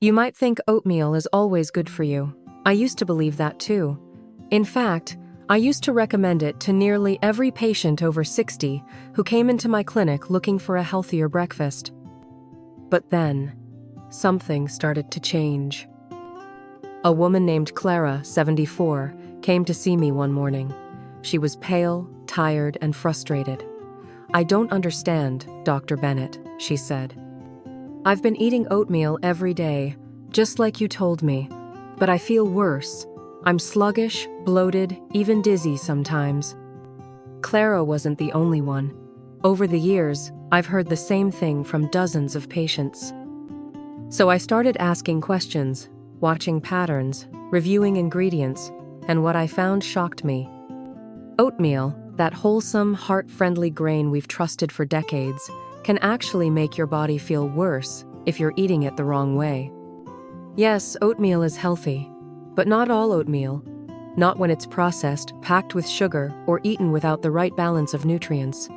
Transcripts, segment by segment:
You might think oatmeal is always good for you. I used to believe that too. In fact, I used to recommend it to nearly every patient over 60 who came into my clinic looking for a healthier breakfast. But then, something started to change. A woman named Clara, 74, came to see me one morning. She was pale, tired, and frustrated. "I don't understand, Dr. Bennett," she said. "I've been eating oatmeal every day, just like you told me, but I feel worse. I'm sluggish, bloated, even dizzy sometimes." Clara wasn't the only one. Over the years, I've heard the same thing from dozens of patients. So I started asking questions, watching patterns, reviewing ingredients, and what I found shocked me. Oatmeal, that wholesome, heart-friendly grain we've trusted for decades, can actually make your body feel worse if you're eating it the wrong way. Yes, oatmeal is healthy, but not all oatmeal. Not when it's processed, packed with sugar, or eaten without the right balance of nutrients.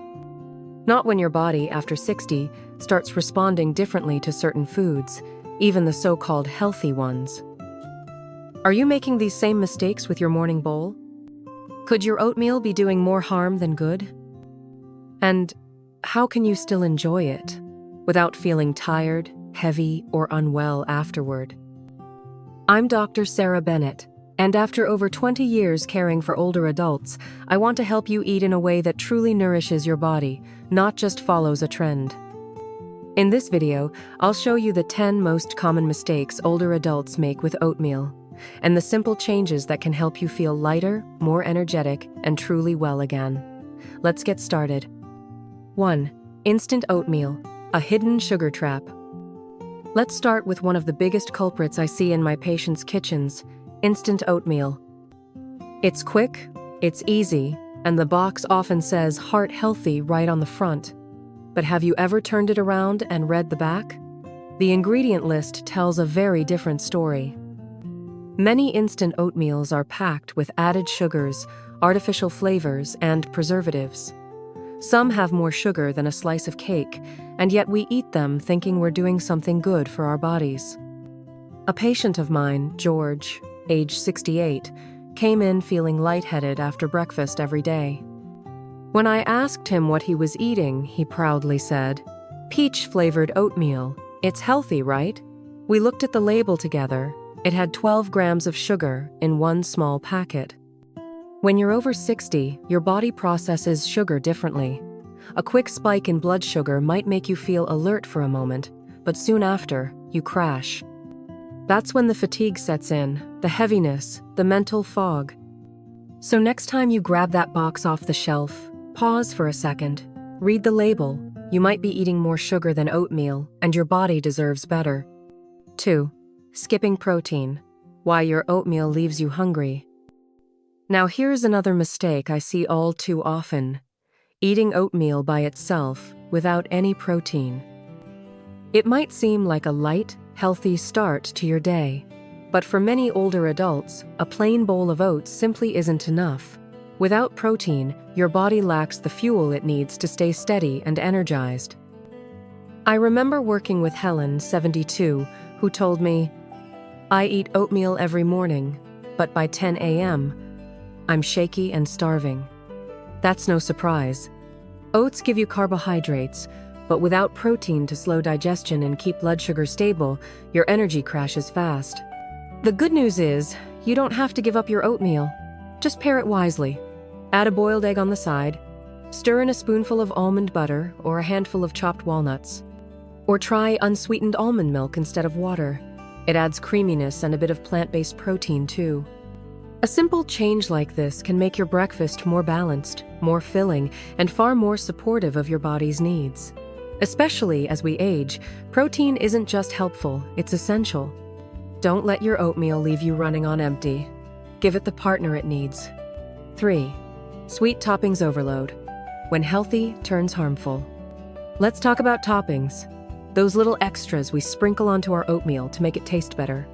Not when your body, after 60, starts responding differently to certain foods, even the so-called healthy ones. Are you making these same mistakes with your morning bowl? Could your oatmeal be doing more harm than good? And how can you still enjoy it without feeling tired, heavy, or unwell afterward? I'm Dr. Sarah Bennett, and after over 20 years caring for older adults, I want to help you eat in a way that truly nourishes your body, not just follows a trend. In this video, I'll show you the 10 most common mistakes older adults make with oatmeal, and the simple changes that can help you feel lighter, more energetic, and truly well again. Let's get started. 1. Instant oatmeal, a hidden sugar trap. Let's start with one of the biggest culprits I see in my patients' kitchens, instant oatmeal. It's quick, it's easy, and the box often says heart healthy right on the front. But have you ever turned it around and read the back? The ingredient list tells a very different story. Many instant oatmeals are packed with added sugars, artificial flavors, and preservatives. Some have more sugar than a slice of cake, and yet we eat them thinking we're doing something good for our bodies. A patient of mine, George, age 68, came in feeling lightheaded after breakfast every day. When I asked him what he was eating, he proudly said, "Peach-flavored oatmeal. It's healthy, right?" We looked at the label together. It had 12 grams of sugar in one small packet. When you're over 60, your body processes sugar differently. A quick spike in blood sugar might make you feel alert for a moment, but soon after, you crash. That's when the fatigue sets in, the heaviness, the mental fog. So next time you grab that box off the shelf, pause for a second, read the label. You might be eating more sugar than oatmeal, and your body deserves better. 2. Skipping protein. Why your oatmeal leaves you hungry. Now here's another mistake I see all too often. Eating oatmeal by itself, without any protein. It might seem like a light, healthy start to your day. But for many older adults, a plain bowl of oats simply isn't enough. Without protein, your body lacks the fuel it needs to stay steady and energized. I remember working with Helen, 72, who told me, "I eat oatmeal every morning, but by 10 a.m., I'm shaky and starving." That's no surprise. Oats give you carbohydrates, but without protein to slow digestion and keep blood sugar stable, your energy crashes fast. The good news is, you don't have to give up your oatmeal. Just pair it wisely. Add a boiled egg on the side, stir in a spoonful of almond butter or a handful of chopped walnuts. Or try unsweetened almond milk instead of water. It adds creaminess and a bit of plant-based protein too. A simple change like this can make your breakfast more balanced, more filling, and far more supportive of your body's needs. Especially as we age, protein isn't just helpful, it's essential. Don't let your oatmeal leave you running on empty. Give it the partner it needs. 3. Sweet toppings overload. When healthy turns harmful. Let's talk about toppings. Those little extras we sprinkle onto our oatmeal to make it taste better.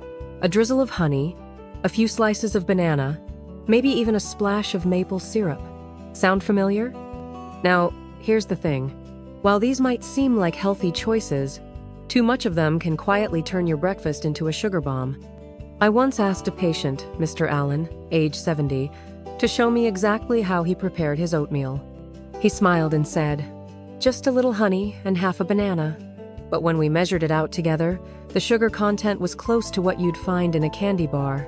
A drizzle of honey, a few slices of banana, maybe even a splash of maple syrup. Sound familiar? Now, here's the thing. While these might seem like healthy choices, Too much of them can quietly turn your breakfast into a sugar bomb. I once asked a patient, Mr. Allen, age 70, to show me exactly how he prepared his oatmeal. He smiled and said, "Just a little honey and half a banana." But when we measured it out together, the sugar content was close to what you'd find in a candy bar.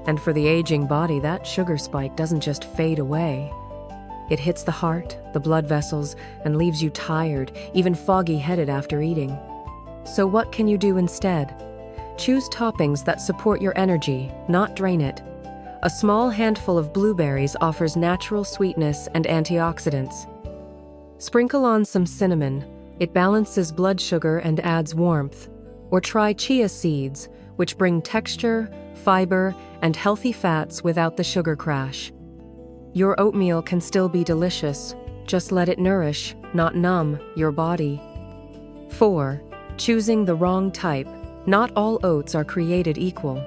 And for the aging body, that sugar spike doesn't just fade away. It hits the heart, the blood vessels, and leaves you tired, even foggy-headed after eating. So what can you do instead? Choose toppings that support your energy, not drain it. A small handful of blueberries offers natural sweetness and antioxidants. Sprinkle on some cinnamon. It balances blood sugar and adds warmth. Or try chia seeds, which bring texture, fiber, and healthy fats without the sugar crash. Your oatmeal can still be delicious. Just let it nourish, not numb, your body. 4. Choosing the wrong type. Not all oats are created equal.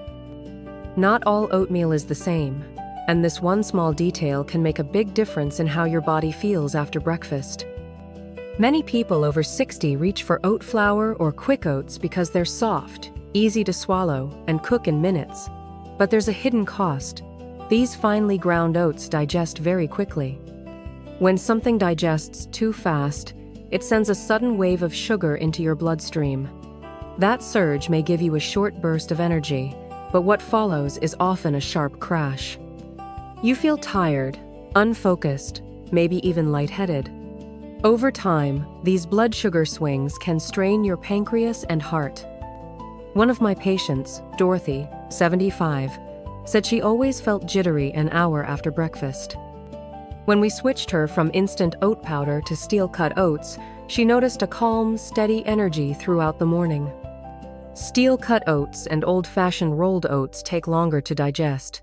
Not all oatmeal is the same, and this one small detail can make a big difference in how your body feels after breakfast. Many people over 60 reach for oat flour or quick oats because they're soft, easy to swallow, and cook in minutes. But there's a hidden cost. These finely ground oats digest very quickly. When something digests too fast, it sends a sudden wave of sugar into your bloodstream. That surge may give you a short burst of energy, but what follows is often a sharp crash. You feel tired, unfocused, maybe even lightheaded. Over time, these blood sugar swings can strain your pancreas and heart. One of my patients, Dorothy, 75, said she always felt jittery an hour after breakfast. When we switched her from instant oat powder to steel-cut oats, she noticed a calm, steady energy throughout the morning. Steel-cut oats and old-fashioned rolled oats take longer to digest.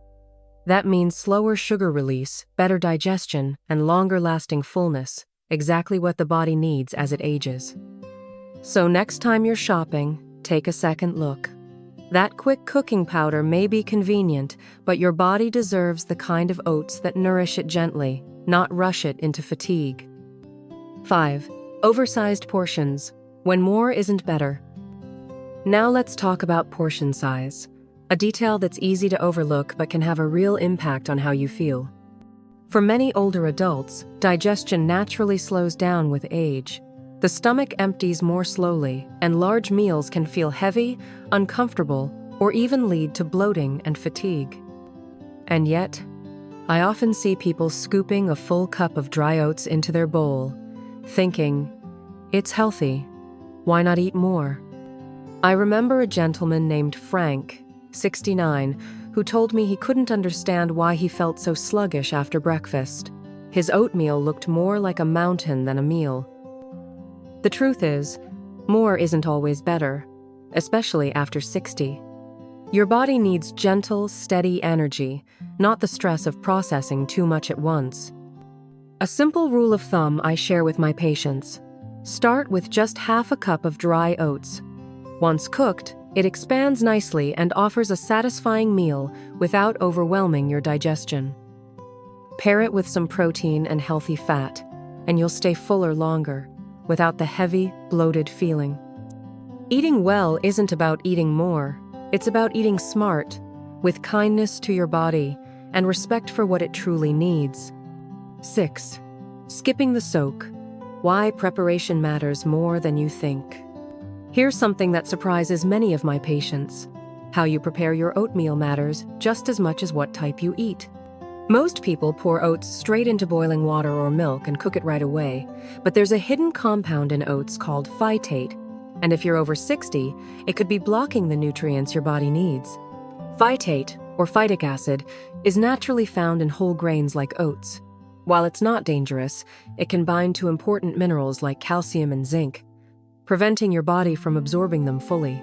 That means slower sugar release, better digestion, and longer-lasting fullness, exactly what the body needs as it ages. So next time you're shopping, take a second look. That quick cooking powder may be convenient, but your body deserves the kind of oats that nourish it gently, not rush it into fatigue. 5. Oversized portions, when more isn't better. Now let's talk about portion size, a detail that's easy to overlook but can have a real impact on how you feel. For many older adults, digestion naturally slows down with age. The stomach empties more slowly, and large meals can feel heavy, uncomfortable, or even lead to bloating and fatigue. And yet, I often see people scooping a full cup of dry oats into their bowl, thinking, "It's healthy. Why not eat more?" I remember a gentleman named Frank, 69, who told me he couldn't understand why he felt so sluggish after breakfast. His oatmeal looked more like a mountain than a meal. The truth is, more isn't always better, especially after 60. Your body needs gentle, steady energy, not the stress of processing too much at once. A simple rule of thumb I share with my patients: start with just half a cup of dry oats. Once cooked, it expands nicely and offers a satisfying meal without overwhelming your digestion. Pair it with some protein and healthy fat, and you'll stay fuller longer, without the heavy, bloated feeling. Eating well isn't about eating more. It's about eating smart, with kindness to your body and respect for what it truly needs. 6. Skipping the soak. Why preparation matters more than you think. Here's something that surprises many of my patients. How you prepare your oatmeal matters just as much as what type you eat. Most people pour oats straight into boiling water or milk and cook it right away, but there's a hidden compound in oats called phytate, and if you're over 60, it could be blocking the nutrients your body needs. Phytate, or phytic acid, is naturally found in whole grains like oats. While it's not dangerous, it can bind to important minerals like calcium and zinc, preventing your body from absorbing them fully.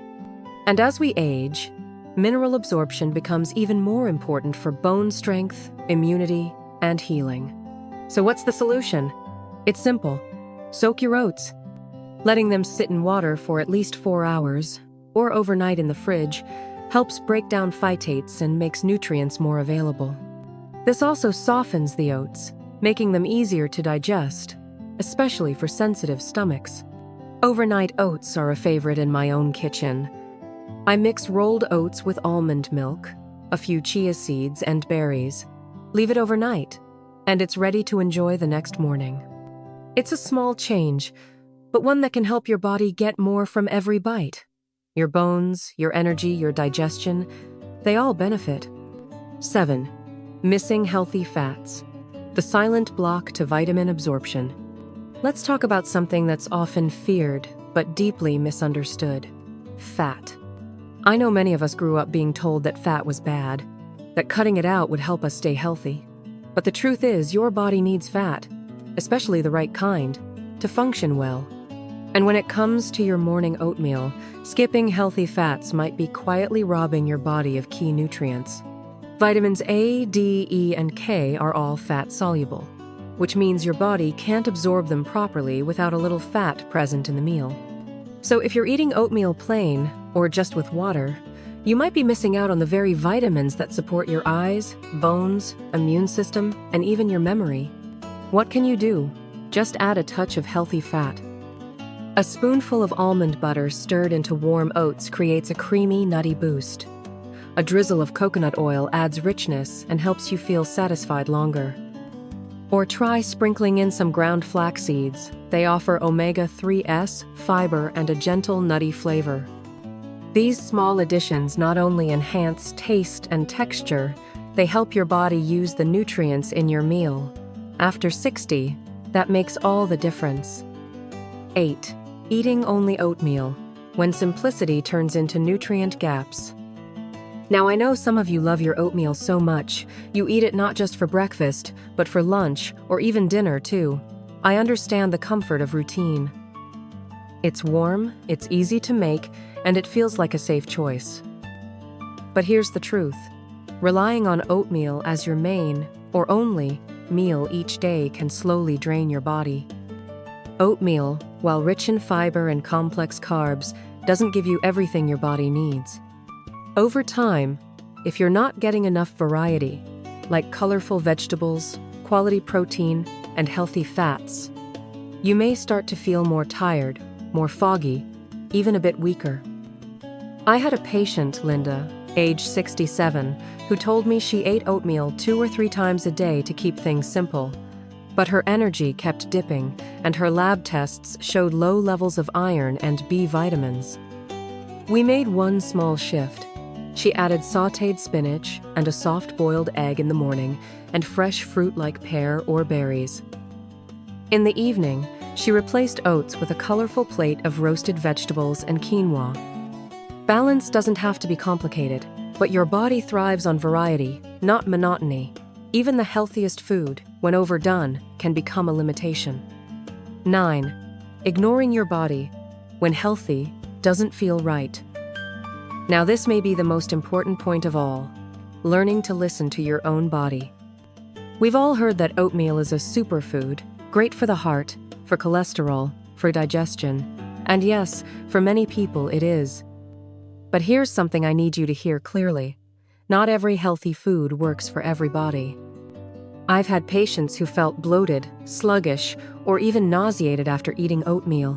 And as we age, mineral absorption becomes even more important for bone strength, immunity, and healing. So what's the solution? It's simple. Soak your oats. Letting them sit in water for at least 4 hours, or overnight in the fridge, helps break down phytates and makes nutrients more available. This also softens the oats, making them easier to digest, especially for sensitive stomachs. Overnight oats are a favorite in my own kitchen. I mix rolled oats with almond milk, a few chia seeds, and berries. Leave it overnight, and it's ready to enjoy the next morning. It's a small change, but one that can help your body get more from every bite. Your bones, your energy, your digestion, they all benefit. 7. Missing healthy fats. The silent block to vitamin absorption. Let's talk about something that's often feared, but deeply misunderstood. Fat. I know many of us grew up being told that fat was bad, that cutting it out would help us stay healthy. But the truth is, your body needs fat, especially the right kind, to function well. And when it comes to your morning oatmeal, skipping healthy fats might be quietly robbing your body of key nutrients. Vitamins A, D, E, and K are all fat-soluble, which means your body can't absorb them properly without a little fat present in the meal. So if you're eating oatmeal plain, or just with water, you might be missing out on the very vitamins that support your eyes, bones, immune system, and even your memory. What can you do? Just add a touch of healthy fat. A spoonful of almond butter stirred into warm oats creates a creamy, nutty boost. A drizzle of coconut oil adds richness and helps you feel satisfied longer. Or try sprinkling in some ground flax seeds. They offer omega-3s, fiber, and a gentle, nutty flavor. These small additions not only enhance taste and texture, they help your body use the nutrients in your meal. After 60, that makes all the difference. 8. Eating only oatmeal, when simplicity turns into nutrient gaps. Now I know some of you love your oatmeal so much, you eat it not just for breakfast, but for lunch or even dinner too. I understand the comfort of routine. It's warm, it's easy to make, and it feels like a safe choice. But here's the truth. Relying on oatmeal as your main, or only, meal each day can slowly drain your body. Oatmeal, while rich in fiber and complex carbs, doesn't give you everything your body needs. Over time, if you're not getting enough variety, like colorful vegetables, quality protein, and healthy fats, you may start to feel more tired, more foggy, even a bit weaker. I had a patient, Linda, age 67, who told me she ate oatmeal 2 or 3 times a day to keep things simple. But her energy kept dipping, and her lab tests showed low levels of iron and B vitamins. We made one small shift. She added sautéed spinach and a soft-boiled egg in the morning and fresh fruit like pear or berries. In the evening, she replaced oats with a colorful plate of roasted vegetables and quinoa. Balance doesn't have to be complicated, but your body thrives on variety, not monotony. Even the healthiest food, when overdone, can become a limitation. 9. Ignoring your body, when healthy, doesn't feel right. Now this may be the most important point of all, learning to listen to your own body. We've all heard that oatmeal is a superfood, great for the heart, for cholesterol, for digestion, and yes, for many people it is. But here's something I need you to hear clearly. Not every healthy food works for everybody. I've had patients who felt bloated, sluggish, or even nauseated after eating oatmeal.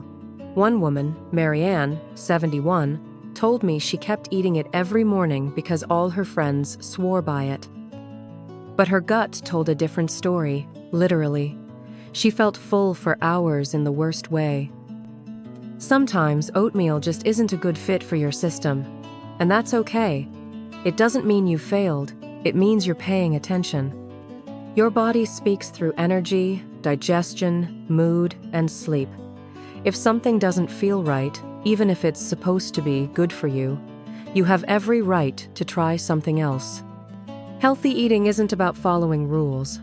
One woman, Marianne, 71, told me she kept eating it every morning because all her friends swore by it. But her gut told a different story, literally. She felt full for hours in the worst way. Sometimes oatmeal just isn't a good fit for your system, and that's okay. It doesn't mean you failed, it means you're paying attention. Your body speaks through energy, digestion, mood, and sleep. If something doesn't feel right, even if it's supposed to be good for you, you have every right to try something else. Healthy eating isn't about following rules.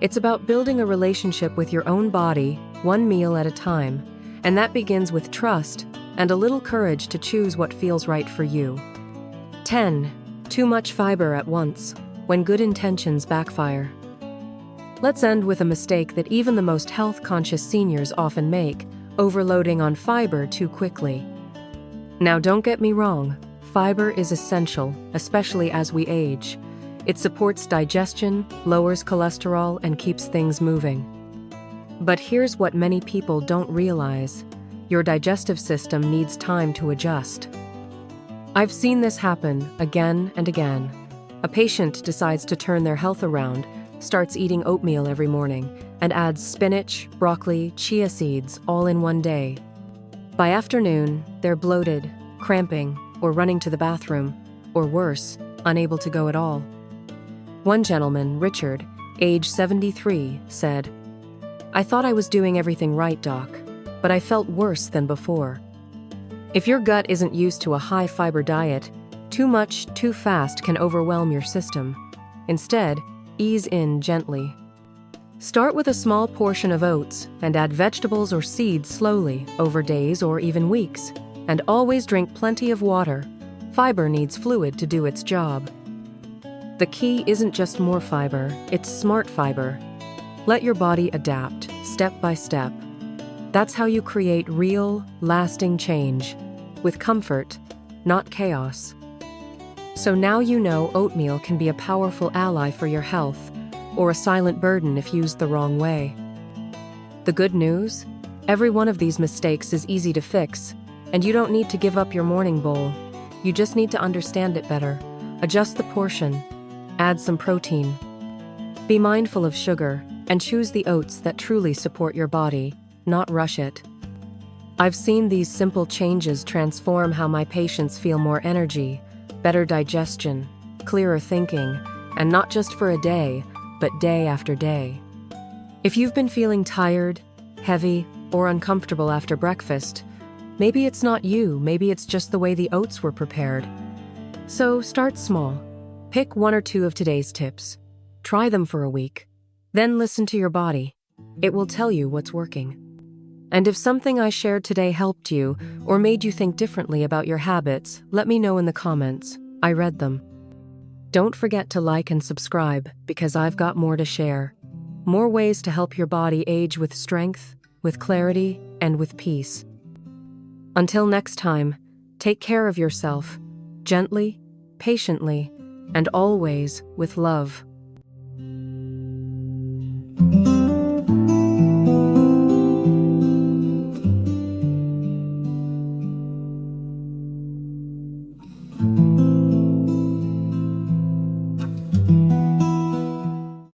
It's about building a relationship with your own body, one meal at a time, and that begins with trust and a little courage to choose what feels right for you. 10. Too much fiber at once, when good intentions backfire. Let's end with a mistake that even the most health-conscious seniors often make, overloading on fiber too quickly. Now don't get me wrong, fiber is essential, especially as we age. It supports digestion, lowers cholesterol, and keeps things moving. But here's what many people don't realize. your digestive system needs time to adjust. I've seen this happen again and again. A patient decides to turn their health around, starts eating oatmeal every morning, and adds spinach, broccoli, chia seeds all in one day. By afternoon, they're bloated, cramping, or running to the bathroom, or worse, unable to go at all. One gentleman, Richard, age 73, said, "I thought I was doing everything right, doc, but I felt worse than before." If your gut isn't used to a high-fiber diet, too much, too fast can overwhelm your system. Instead, ease in gently. Start with a small portion of oats and add vegetables or seeds slowly over days or even weeks. And always drink plenty of water. Fiber needs fluid to do its job. The key isn't just more fiber, it's smart fiber. Let your body adapt, step by step. That's how you create real, lasting change. With comfort, not chaos. So now you know oatmeal can be a powerful ally for your health, or a silent burden if used the wrong way. The good news? Every one of these mistakes is easy to fix, and you don't need to give up your morning bowl. You just need to understand it better. Adjust the portion. Add some protein. Be mindful of sugar, and choose the oats that truly support your body, not rush it. I've seen these simple changes transform how my patients feel: more energy, better digestion, clearer thinking, and not just for a day, but day after day. If you've been feeling tired, heavy, or uncomfortable after breakfast, maybe it's not you, maybe it's just the way the oats were prepared. So start small. Pick one or two of today's tips. Try them for a week. Then listen to your body. It will tell you what's working. And if something I shared today helped you or made you think differently about your habits, let me know in the comments. I read them. Don't forget to like and subscribe, because I've got more to share. More ways to help your body age with strength, with clarity, and with peace. Until next time, take care of yourself, gently, patiently, and always with love.